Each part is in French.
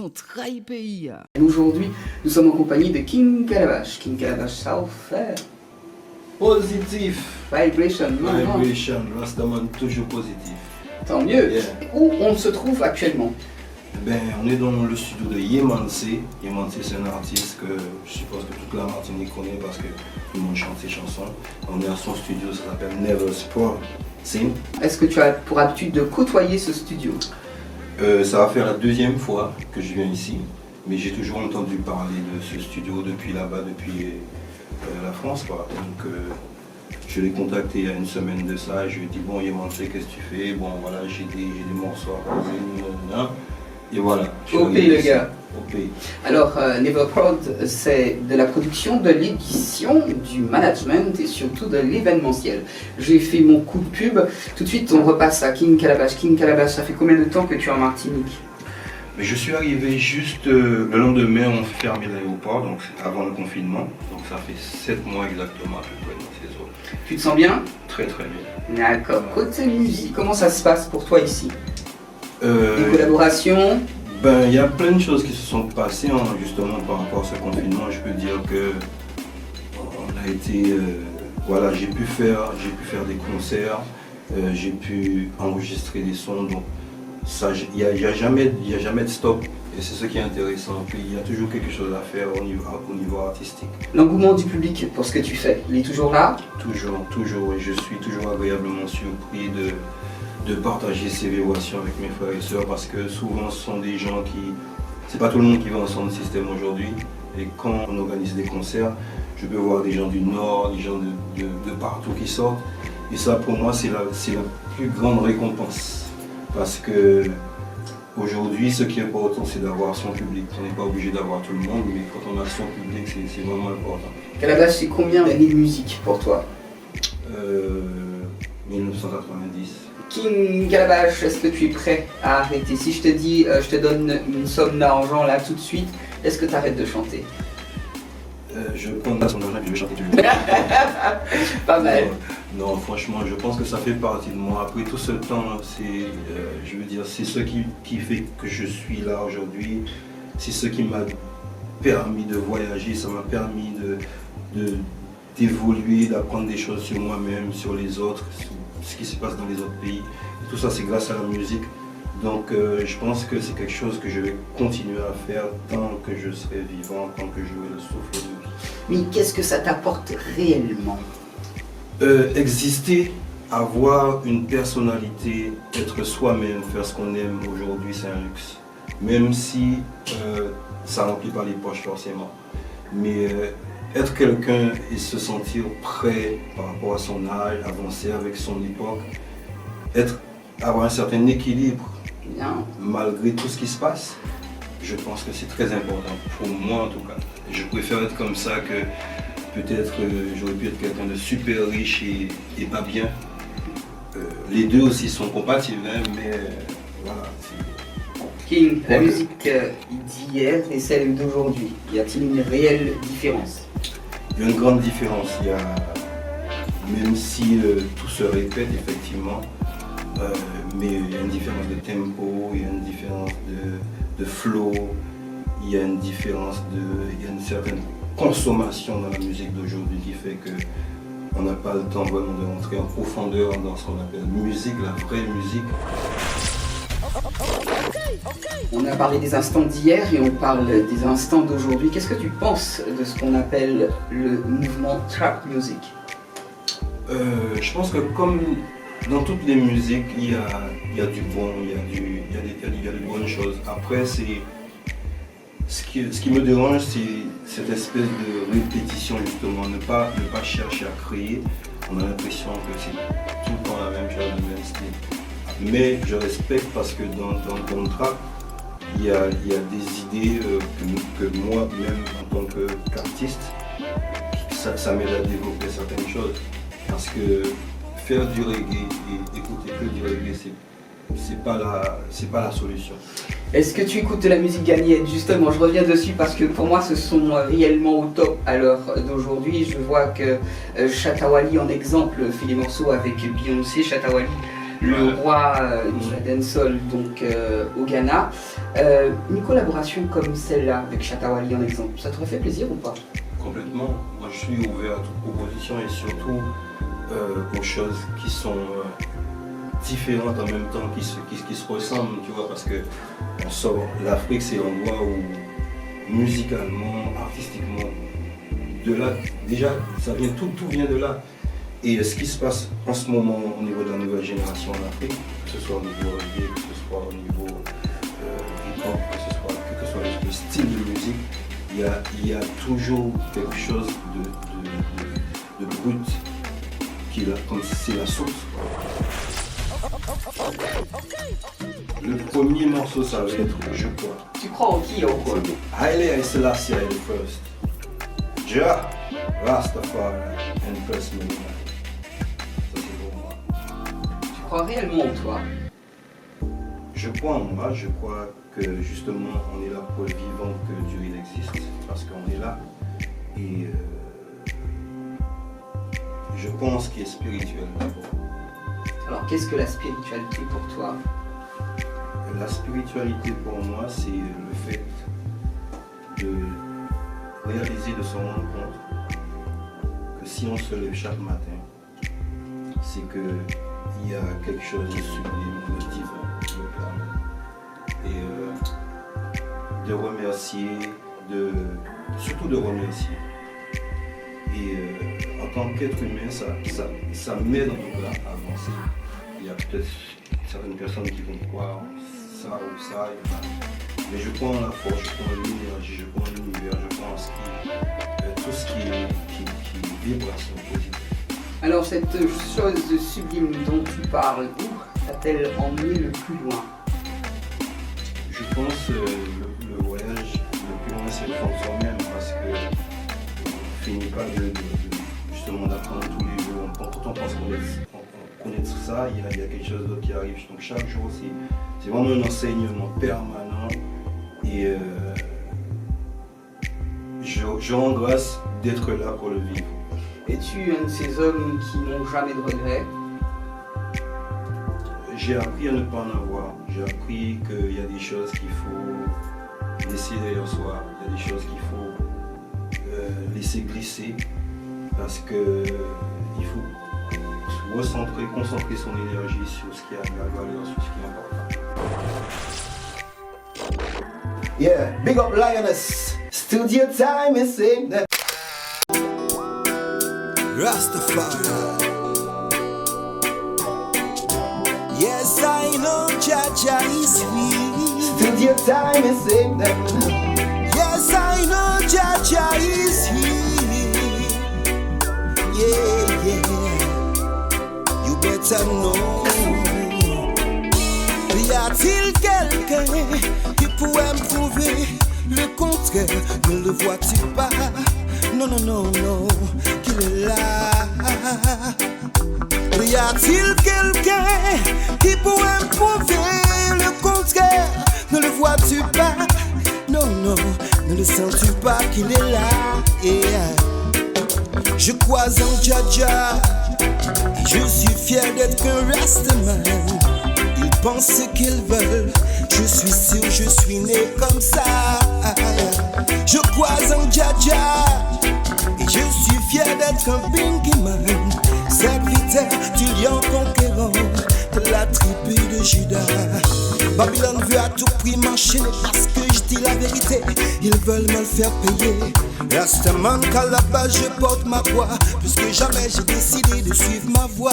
sont très hypés. Aujourd'hui, nous sommes en compagnie de King Calabash. King Calabash South Positif. Vibration. Vibration, Rastaman toujours positif. Tant mieux. Yeah. Où on se trouve actuellement? Ben, on est dans le studio de Yemanse. Yemanse, c'est un artiste que je suppose que toute la Martinique connaît parce que tout le monde chante ses chansons. On est à son studio, ça s'appelle Never Sport Scene. Est-ce que tu as pour habitude de côtoyer ce studio? Ça va faire la deuxième fois que je viens ici, mais j'ai toujours entendu parler de ce studio depuis là-bas, depuis la France, quoi. Donc je l'ai contacté il y a une semaine de ça, et je lui ai dit bon Yemanse, qu'est-ce que tu fais? Bon voilà, j'ai des morceaux à poser, et voilà. OP le gars. OP. Alors Never Proud, c'est de la production, de l'édition, du management et surtout de l'événementiel. J'ai fait mon coup de pub. Tout de suite on repasse à King Calabash. King Calabash, ça fait combien de temps que tu es en Martinique? Mais je suis arrivé juste le lendemain, on fermait l'aéroport, donc avant le confinement. Donc ça fait 7 mois exactement à peu près dans ces eaux. Tu te sens bien? Très très bien. D'accord. Côté musique, comment ça se passe pour toi ici? Des collaborations? Ben, il y a plein de choses qui se sont passées justement par rapport à ce confinement. Je peux dire que on a été, voilà, j'ai pu faire des concerts, j'ai pu enregistrer des sons. Donc ça, il n'y a jamais de stop. Et c'est ce qui est intéressant. Puis il y a toujours quelque chose à faire au niveau artistique. L'engouement du public pour ce que tu fais, il est toujours là? Toujours. Et je suis toujours agréablement surpris de partager ces vibrations avec mes frères et sœurs parce que souvent ce sont des gens qui... C'est pas tout le monde qui va en sound system aujourd'hui, et quand on organise des concerts, je peux voir des gens du Nord, des gens de partout qui sortent, et ça pour moi c'est la plus grande récompense parce que aujourd'hui ce qui est important c'est d'avoir son public. On n'est pas obligé d'avoir tout le monde, mais quand on a son public c'est vraiment important. Calabash, c'est combien d'années de musique pour toi? 1990. King Calabash, est-ce que tu es prêt à arrêter? Si je te dis, je te donne une somme d'argent là tout de suite, est-ce que tu arrêtes de chanter? Je prends la somme d'argent et je vais chanter. Pas mal. Non, franchement, je pense que ça fait partie de moi. Après tout ce temps, je veux dire, c'est ce qui fait que je suis là aujourd'hui. C'est ce qui m'a permis de voyager, ça m'a permis d'évoluer, d'apprendre des choses sur moi-même, sur les autres, sur ce qui se passe dans les autres pays. Et tout ça, c'est grâce à la musique. Donc je pense que c'est quelque chose que je vais continuer à faire tant que je serai vivant, tant que j'aurai le souffle de vie. Mais qu'est-ce que ça t'apporte réellement? Exister, avoir une personnalité, être soi-même, faire ce qu'on aime aujourd'hui, c'est un luxe. Même si ça ne remplit pas les poches forcément. Mais être quelqu'un et se sentir prêt par rapport à son âge, avancer avec son époque, avoir un certain équilibre malgré tout ce qui se passe, je pense que c'est très important, pour moi en tout cas. Je préfère être comme ça que peut-être j'aurais pu être quelqu'un de super riche et pas bien. Les deux aussi sont compatibles, hein, mais voilà. King, la musique d'hier et celle d'aujourd'hui, y a-t-il une réelle différence? Il y a une grande différence. Même si tout se répète effectivement, mais il y a une différence de tempo, il y a une différence de flow, il y a une différence il y a une certaine consommation dans la musique d'aujourd'hui qui fait que on n'a pas le temps vraiment de rentrer en profondeur dans ce qu'on appelle musique, la vraie musique. On a parlé des instants d'hier et on parle des instants d'aujourd'hui. Qu'est-ce que tu penses de ce qu'on appelle le mouvement trap music? Je pense que comme dans toutes les musiques, il y a du bon, il y a de bonnes choses. Après, ce qui me dérange, c'est cette espèce de répétition justement, ne pas chercher à créer. On a l'impression que c'est tout le temps la même chose, le même style. Mais je respecte parce que dans le trap, il y a des idées que moi-même en tant qu'artiste, ça m'aide à développer certaines choses. Parce que faire du reggae et écouter que du reggae, c'est pas la solution. Est-ce que tu écoutes de la musique ghanéenne? Justement, je reviens dessus parce que pour moi ce sont réellement au top à l'heure d'aujourd'hui. Je vois que Shatta Wally en exemple fait des morceaux avec Beyoncé. Shatta Wally le roi de la dancehall donc au Ghana. Une collaboration comme celle-là avec Shatta Wally en exemple, ça t'aurait fait plaisir ou pas? Complètement. Moi, je suis ouvert à toute proposition et surtout aux choses qui sont différentes en même temps, qui se ressemblent, tu vois, parce que on sort, l'Afrique, c'est l'endroit où musicalement, artistiquement, de là, déjà, ça vient, tout vient de là. Et ce qui se passe en ce moment au niveau de la nouvelle génération en Afrique, que ce soit au niveau reggae, que ce soit au niveau hip-hop, que ce soit le style de musique, il y a toujours quelque chose de brut qui est là, comme si c'est la source. Le premier morceau, ça va être Je crois. Tu crois en qui, en quoi? Haile Selassie the first. Jah, Rastafari and First Mania. Ça c'est pour moi. Tu crois réellement en toi? Je crois en moi, je crois que justement on est là pour le vivant, que Dieu il existe, parce qu'on est là. Et je pense qu'il est spirituel d'abord. Alors qu'est-ce que la spiritualité pour toi? La spiritualité pour moi, c'est le fait de réaliser, de se rendre compte que si on se lève chaque matin, c'est qu'il y a quelque chose de sublime, de divin qui nous permet. Et de remercier, surtout de remercier. Et en tant qu'être humain, ça m'aide en tout cas à avancer. Il y a peut-être certaines personnes qui vont croire ça ou ça, mais je crois en la force, je crois en l'énergie, je crois en l'univers, je crois en tout ce qui vibre à son positif. Alors cette chose sublime dont tu parles, où t'a-t-elle emmené le plus loin? Je pense le voyage le plus loin, c'est le fond de soi-même, parce qu'on ne finit pas justement d'apprendre tous les jours. Quand on pense qu'on connaît tout ça, il y a quelque chose d'autre qui arrive. Donc chaque jour, c'est vraiment un enseignement permanent. Et je rends grâce d'être là pour le vivre. Es-tu un de ces hommes qui n'ont jamais de regrets? J'ai appris à ne pas en avoir. J'ai appris qu'il y a des choses qu'il faut laisser derrière soi. Il y a des choses qu'il faut laisser glisser. Parce qu'il faut concentrer son énergie sur ce qui a de la valeur, sur ce qui est important. Yeah, big up Lioness. Studio time is saying that Rastafari. Yes, I know Jaja is here. studio time is saying that Yes, I know Jaja is here. Yeah, yeah. You better know. Y a-t-il quelqu'un qui pourrait me prouver le contraire? Ne le vois-tu pas? Non, non, non, non, qu'il est là. Y a-t-il quelqu'un qui pourrait me prouver le contraire? Ne le vois-tu pas? Non, non, ne le sens-tu pas qu'il est là? Yeah. Je crois en Jaja et je suis fier d'être qu'un Rastaman. Ils pensent ce qu'ils veulent, je suis sûr, je suis né comme ça. Je crois en Jaja et je suis fier d'être un Bingy Man, serviteur du lion conquérant de la tribu de Juda. Babylone veut à tout prix m'enchaîner parce que je dis la vérité, ils veulent me le faire payer. Rastaman qu'à la base je porte ma voix, plus que jamais j'ai décidé de suivre ma voix.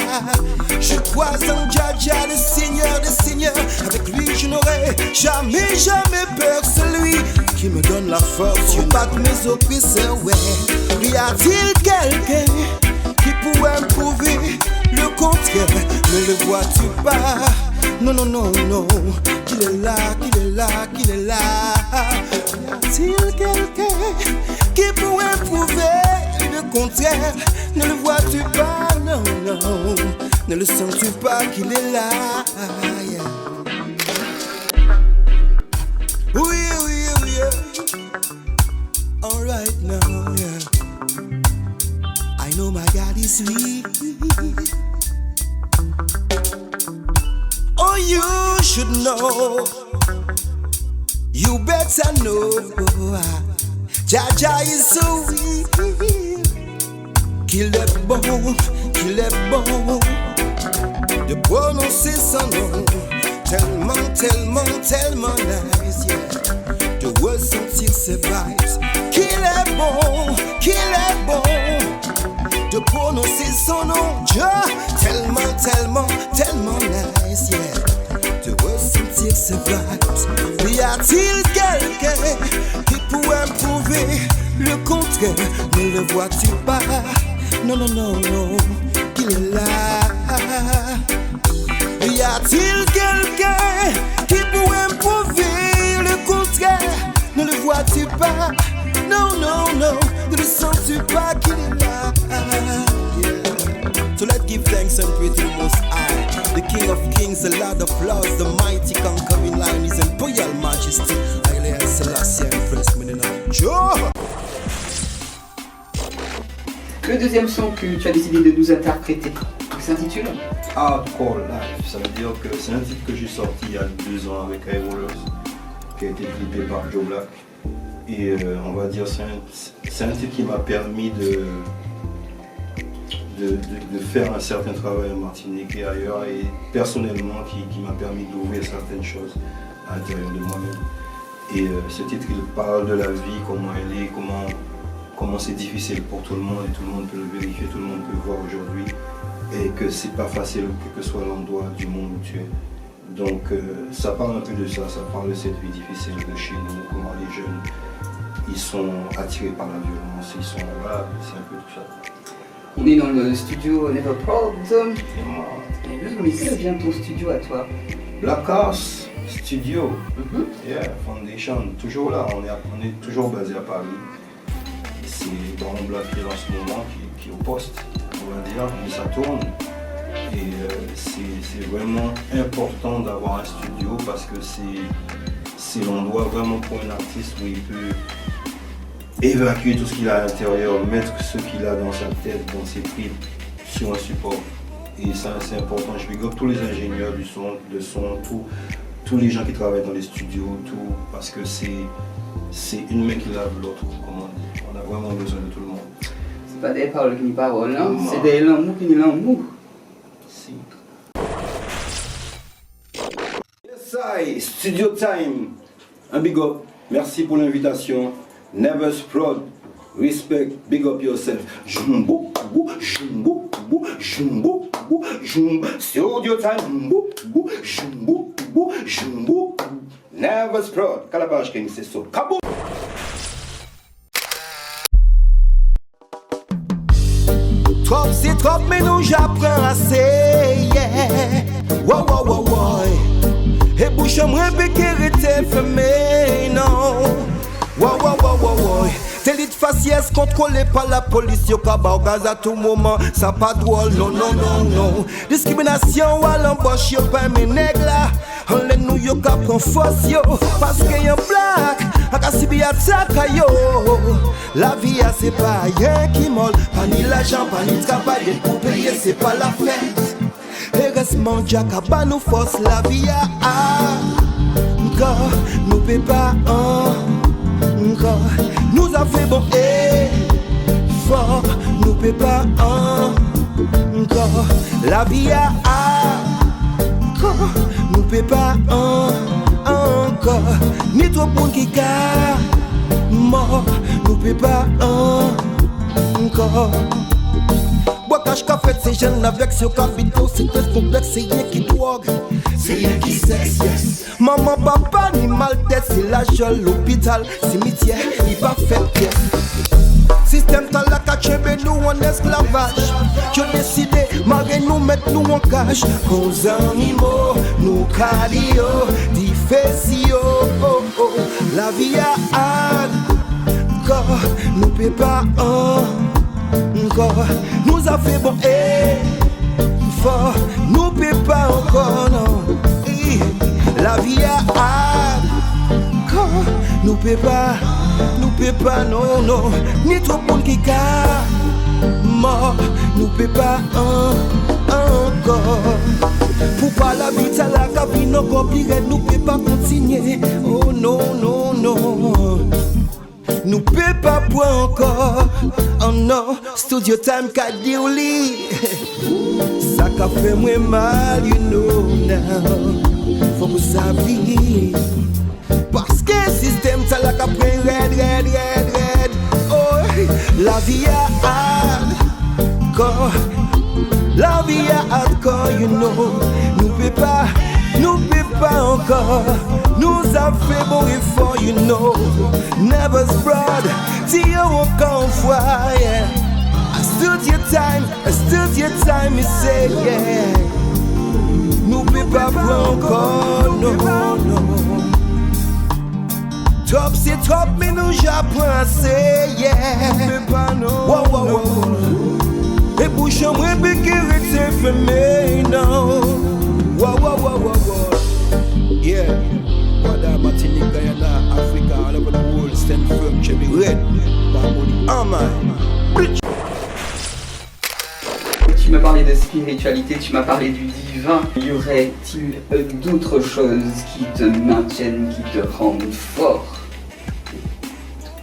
Je crois en Jaja, le Seigneur des Seigneurs, avec lui je n'aurai jamais, jamais peur. Celui qui me donne la force, je batte mes oppresseurs, ouais. Y a-t-il quelqu'un qui pourrait me prouver le contraire? Ne le vois-tu pas? Non, non, non, non, qu'il est là, qu'il est là, qu'il est là. Y a-t-il quelqu'un qui pourrait prouver le contraire? Ne le vois-tu pas? Non, non, ne le sens-tu pas qu'il est là? Yeah. Oui, oui, oui, all right now, yeah. I know my God is sweet. Oh, you should know. You better know. Jaja is so real. Qu'il est bon, qu'il est bon de prononcer son nom. Tellement, tellement, tellement nice, yeah. De ressentir ses vibes. Qu'il est bon de prononcer son nom. Tellement, tellement, tellement nice, yeah. De ressentir ses vibes. Y a-t-il quelqu'un qui pourrait prouver le contraire? Ne le vois-tu pas? Non, non, non, non, qu'il est là. Y a-t-il quelqu'un qui pourrait me prouver le contraire? Ne le vois-tu pas? Non, non, non, ne le sens-tu pas qu'il est là? Yeah. So let's give thanks and praise to the Most High, the King of Kings, the Lord of Lords, the mighty conquering lion, His Imperial Majesty. Haile Selassie, Empress Menina. Joe! Le deuxième son que tu as décidé de nous interpréter, il s'intitule Hardcore Life, ça veut dire que c'est un titre que j'ai sorti il y a 2 ans avec Aerolos, qui a été clippé par Joe Black. Et on va dire c'est un titre qui m'a permis de faire un certain travail en Martinique et ailleurs, et personnellement qui m'a permis d'ouvrir certaines choses à l'intérieur de moi-même. Et ce titre il parle de la vie, comment elle est, comment c'est difficile pour tout le monde, et tout le monde peut le vérifier, tout le monde peut le voir aujourd'hui, et que c'est pas facile quel que soit l'endroit du monde où tu es. Donc ça parle un peu de ça parle de cette vie difficile de chez nous, comment les jeunes ils sont attirés par la violence, ils sont voilà, c'est un peu tout ça. On est dans le studio Never Proud. Et mais c'est bien ton studio à toi. Black House Studio, yeah, Foundation, toujours là, on est toujours basé à Paris. C'est Baron Black qui est en ce moment, qui est au poste, on va dire, mais ça tourne. Et c'est vraiment important d'avoir un studio parce que c'est l'endroit vraiment pour un artiste où il peut évacuer tout ce qu'il a à l'intérieur, mettre ce qu'il a dans sa tête, dans ses tripes, sur un support. Et ça c'est important. Je big up tous les ingénieurs du son, tous les gens qui travaillent dans les studios, tout, parce que c'est une main qui lave l'autre, comme on dit. On a vraiment besoin de tout le monde. C'est pas des paroles qui n'y parolent, hein? C'est des l'amour qui n'y l'amour. Si. Yes, I, Studio Time. Un big up. Merci pour l'invitation. Never Proud. Respect. Big up yourself. Jumbo, jumbo, jumbo, jumbo. Studio Time. Jumbo, jumbo. Never Proud. Calabash King, c'est ça. Kaboom! Trop c'est trop mais nous j'apprends assez, yeah. Wow, wow, wow, wow. Et bouche moi péquer était fermé, non. Wow, wow, wow, wow, wow. Délit faciès contrôlé par la police, yo kaba au gaz à tout moment, ça pas drôle, non, non, non, non. Discrimination à l'embauche, yo pas mes nègres là. On les nous yo ka prend force yo, parce que yon black, a ka sibi attaque yo. La vie a c'est pas rien qui molle, pas ni l'argent, pas ni travail, pour payer c'est pas la fête. Heureusement Jack a pas nous force, la vie a encore, nous peut pas encore, nous a fait bon et fort, nous peut pas encore, la vie a encore, nous peut pas encore, ni trop bon qui a mort, nous peut pas encore. Bois cache qu'a fait ces jeunes avec ce capitaux, c'est très complexe, c'est rien qui drogue, c'est rien qui sexe, yes. Maman, papa, ni mal tête, c'est la joie, l'hôpital, cimetière, il va faire pièce. Système t'as la cachebe nous en esclavage. Je décidé, malgré nous mettre nous en cage. Aux animaux, nous calio, diffésio, oh oh. La vie a encore, nous peut pas encore. Nous a fait bon et fort, nous peut pas encore non. La vie a encore, nous peut pas non non. Ni trop bon qui a mort, nous peut pas encore. Pour pas la vie, à la cabine, nous peut pas continuer. Oh non, non, non. Nous peut pas point encore. Oh non, studio time qu'a dit au lit. Ça qu'a fait moi mal, you know now. Faut que vous saviez. Parce que le système, ça l'a qu'a pris red. Oh, la vie a hardcore. La vie a hardcore, you know. Nous peut pas encore. Nous a fait bon effort, you know. Never spread, Tio encore fois, yeah. I stood your time, me say, yeah. Nous peut pas encore, no. Top c'est top, mais nous j'apprends, c'est, yeah. Nous peut pas, no. Wow. Et bouchons, moi, piqué, c'est fermé, no. Wow. Yeah, Wada, Martinique, Guyana, Africa, all over the world, stand firm, cherry red, Bamboli, oh man. Tu m'as parlé de spiritualité, tu m'as parlé du divin. Y aurait-il d'autres choses qui te maintiennent, qui te rendent fort?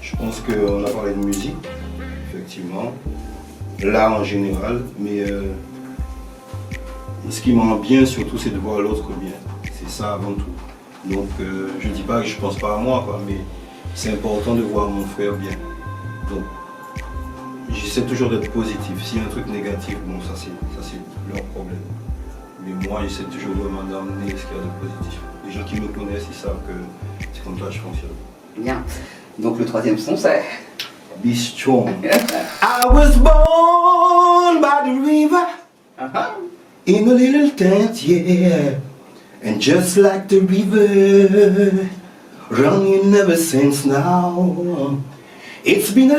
Je pense qu'on a parlé de musique, effectivement, l'art en général, mais ce qui me rend bien surtout, c'est de voir l'autre bien. C'est ça avant tout. Donc je ne dis pas que je ne pense pas à moi, quoi, mais c'est important de voir mon frère bien. Donc j'essaie toujours d'être positif. S'il y a un truc négatif, bon, ça c'est leur problème. Mais moi j'essaie toujours vraiment d'amener ce qu'il y a de positif. Les gens qui me connaissent, ils savent que c'est comme ça que je fonctionne. Bien. Donc le troisième son c'est Be strong. I was born by the river in a little tent, yeah. And just like the river, running ever since now. It's been a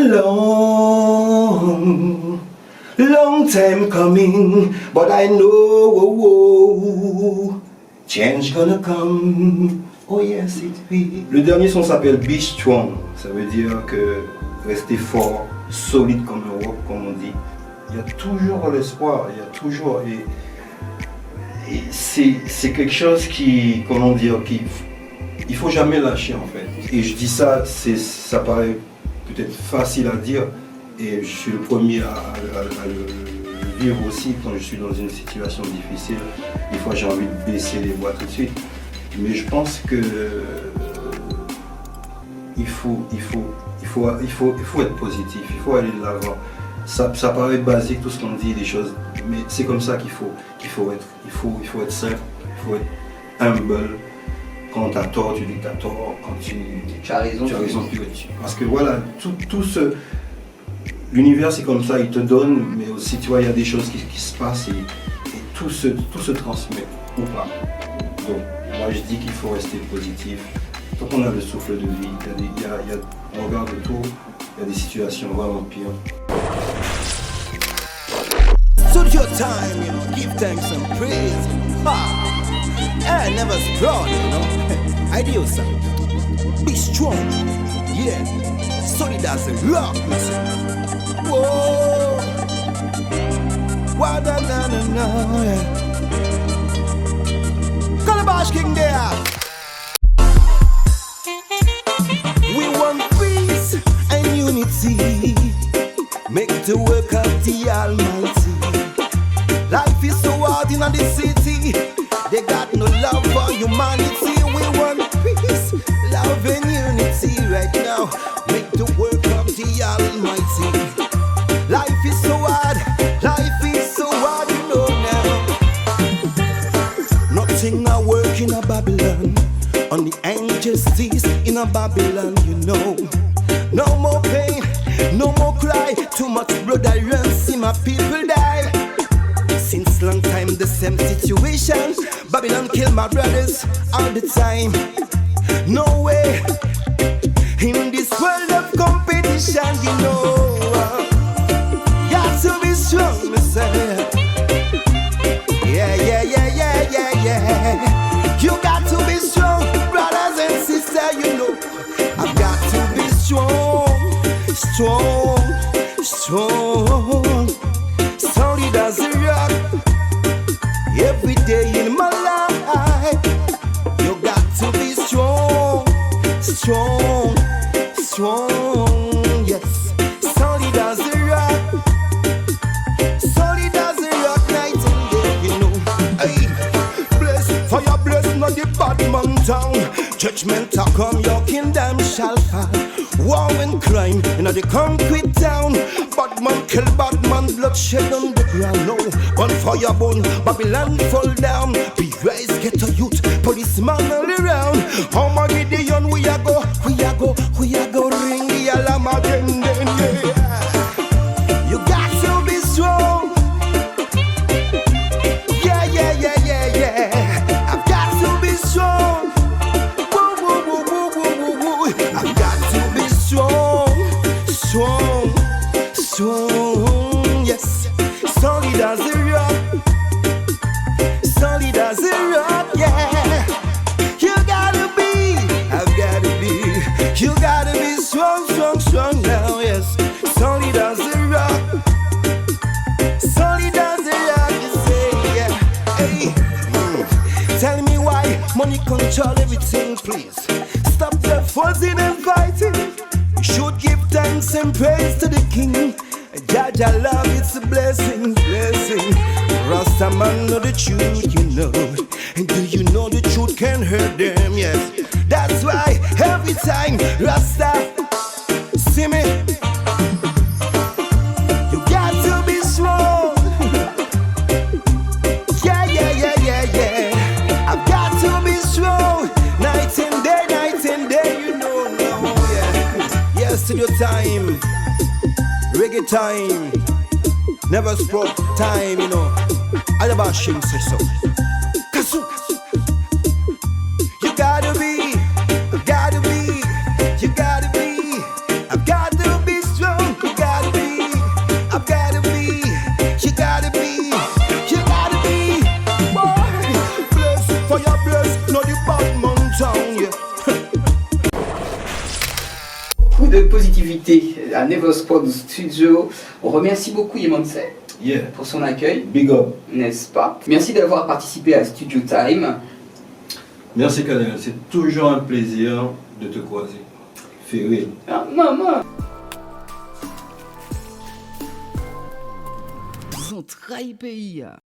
long time coming, but I know change gonna come. Oh yes, it will. Le dernier son s'appelle Be Strong. Ça veut dire que rester fort, solide comme un roc, comme on dit. Il y a toujours l'espoir, il y a toujours... Et c'est quelque chose qui, comment dire, il faut jamais lâcher en fait. Et je dis ça, ça paraît peut-être facile à dire, et je suis le premier à le vivre aussi quand je suis dans une situation difficile. Des fois j'ai envie de baisser les voix tout de suite, mais je pense que il faut être positif, il faut aller de l'avant. Ça paraît basique tout ce qu'on dit, des choses, mais c'est comme ça qu'il faut être. Il faut être simple, il faut être humble. Quand tu as tort, tu dis que tu as tort. Quand tu as raison, parce que voilà, tout ce... L'univers c'est comme ça, il te donne, mais aussi tu vois, il y a des choses qui se passent et tout se transmet, ou pas. Donc moi je dis qu'il faut rester positif. Tant qu'on a le souffle de vie, on regarde autour, il y a des situations vraiment pires. Studio time, you know, give thanks and praise. Ha! I never strong, you know. Ideal sound. Be strong, yeah. Solid as a rock, listen. Whoa! Wow, na, yeah. Calabash King there. We want peace and unity. Make the work of the Almighty. Life is so hard in the city. They got no love for humanity. We want peace, love and unity right now. Make the work of the Almighty. Life is so hard, you know now. Nothing I work in a Babylon. On the injustice in a Babylon, you know. No more pain, no more cry. Too much blood I run, see my people die. Since long time the same situation. Babylon kill my brothers all the time. No way. In this world of competition, you know. Got to be strong, myself. Yeah. You got to be strong, brothers and sisters, you know. I've got to be strong. Solid as a rock. Every day in strong, strong, yes. Solid as a rock, solid as a rock, night and day, you know. Hey, bless, fire bless, not the bad man town. Judgment will come, your kingdom shall fall. War and crime in the concrete town. Bad man kill bad man, bloodshed on the ground. No, one fire burn, Babylon fall down. Be rise, get a youth, policeman all around. How my Gideon we a go, we a go, we a go ring the alarm again, then, yeah. You got to be strong. Yeah, yeah, yeah, yeah, yeah. I've got to be strong. Woo, woo, woo, woo, woo, woo, woo. I've got to be strong, strong, strong, yes. Solid as a rock, solid as a rock, yeah. You gotta be, I've gotta be, you gotta be strong, strong, strong now, yes. Solid as a rock, solid as a rock, you say, yeah. Hey, tell me why money control everything, please. Stop the fussing and fighting. You should give thanks and praise to the King. Jaja love, it's a blessing, blessing. Rasta man know the truth, you know. And do you know the truth can hurt them? Yes. That's why every time Rasta see me, you got to be strong. Yeah, yeah, yeah, yeah, yeah. I've got to be strong. Night and day, you know now, yeah. Yes, to your time. Reggae time, never spoke time, you know. Alabashim says so. Kasu, you gotta be, I've gotta be, you gotta be, I've got to be strong. You gotta be, I've gotta be, you gotta be, you gotta be. Boy, bless, fire bless, not the bad man town, yeah. Beaucoup de positivité à Nevos Prod Studio. On remercie beaucoup Yemonse Yeah. pour son accueil, Big up. n'est-ce pas? Merci d'avoir participé à Studio Time. Merci Kadel, c'est toujours un plaisir de te croiser. Ferré. Ah, maman! Ils ont trahi pays.